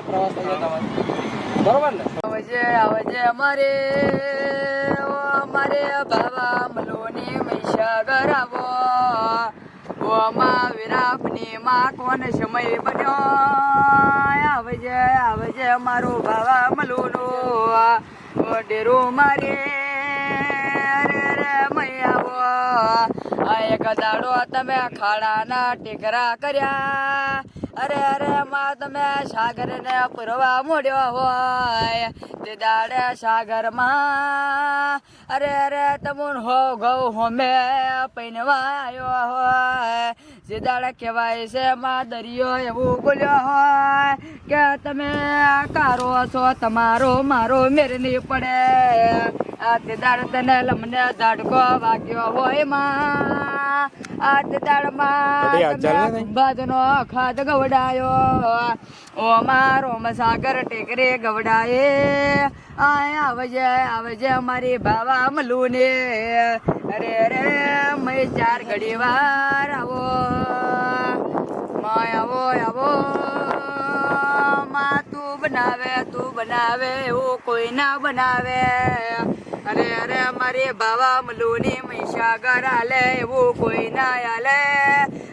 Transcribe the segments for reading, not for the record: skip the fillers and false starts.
આપણે પ્રવાસ થઈ જાય તમારે બરોબર ને આવજે અમારે બાબા મલોની મહીસાગર આવો ઓમાં વિરાપની માં કોણ સમય બન્યો આવજે મારો બાબા મલોનો ડેરો મારે રે મય આવો એક દાડો તમે ખાડાના ટેકરા કર્યા અરે માં તમે સાગર ને પુરવા મોડ્યો હોય તે દાડે સાગર માં અરે તમુન હો ગૌ હોમે પૈનવા આવ્યો હોય જે દાડે કહેવાય છે માં દરિયો એવું બોલ્યો હોય કે તમે કારો છો તમારો મારો મેર નહીં પડે આ તે દાડે તને લમને ઝાડકો વાગ્યો હોય માં આ તે દાડમાં બાજનો ખાદ ગવડાયો ઓ મારો સાગર ટેકરે ગવડાએ આવજે મારી બાવા મલુને અરે મેં ચાર ઘડી વાર આવો માય આવો માં તું બનાવે એવું કોઈ ના બનાવે અરે મારી બાવા મલુની મહીસાગર આલે એવું કોઈ ના આલે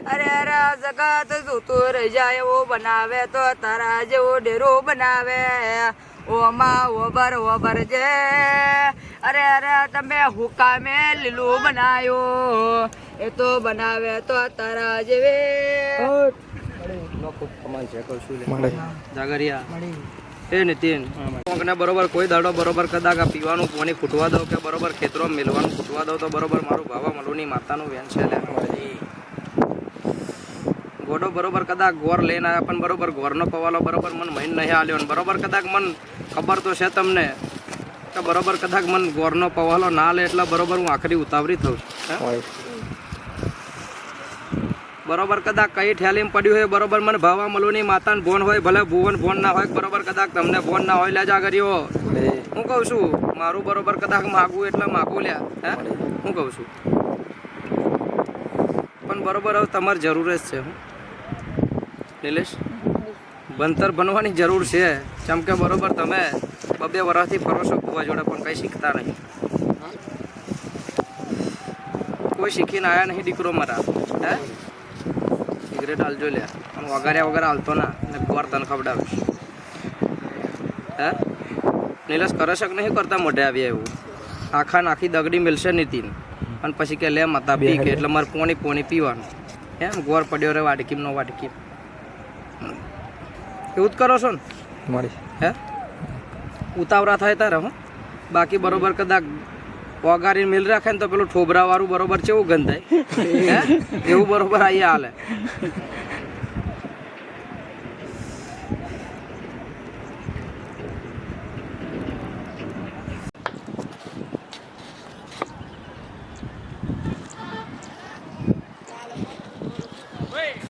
અરે જગત જોતું રહી જાય એવું બનાવે તો તારા જેવો ડેરો બનાવે ઓમાં ઓબર જે અરે તમે હુકામે લીલું બનાયો એ તો બનાવે તો તારા જેવે એ નીતિન ને બરોબર કોઈ દાડો બરોબર કદાચ આ પીવાનું પાણી ફૂટવા દો કે બરોબર ખેતરો મેલવાનું ફૂટવા દો તો બરોબર મારું બાવા મલુની માતાનું વેન છે ગોડો બરોબર કદાચ ગોર લઈને આવ્યા પણ બરોબર ગોરનો પવાલો બરોબર મને મહિન નહીં આલ્યો ને બરોબર કદાચ મન ખબર તો છે તમને કે બરોબર કદાચ મન ગોરનો પવાલો ના લે એટલે બરોબર હું આખરી ઉતાવળી થઉં છું બરોબર કદાચ કઈ ઠેલીમાં પડ્યું હોય બરોબર મને ભાવા મલુની માતાને ભોન હોય ભલે ભુવન ભોન ના હોય બરોબર કદાચ તમને ભોન ના હોય લેજા કર્યો હું કહું છું મારું બરોબર કદાચ માગું એટલે માગું લ્યા હે હું કહું છું પણ બરોબર હવે તમારે જરૂર જ છે નિલેશ ભણતર બનવાની જરૂર છે જેમ કે બરોબર તમે 2 વર્ષથી ફરો છો ભુવા જોડે પણ કંઈ શીખતા નહીં કોઈ શીખીને આવ્યા નહીં દીકરો મારા હે સિગરેટ હાલજો લે અને વગાડ્યા વગર હાલતો ના ને ગોર તને ખવડાવીશ હે નિલેશ કરે છે કે નહીં કરતા મોઢે આવ્યા એવું આખા નાખી દગડી મિલશે નીતિન અને પછી કે લે માતા પી કે એટલે મારે પોણી પીવાનું એમ ગોર પડ્યો રે વાડકીમ એવું જ કરો છો ને હે ઉતાવળા થાય તારે હું બાકી બરોબર કદાચ વગાડીને મિલ રાખે ને તો પેલું ઠોબરા વાળું બરોબર કેવું ગંધાય હે એવું બરોબર અહીંયા હાલે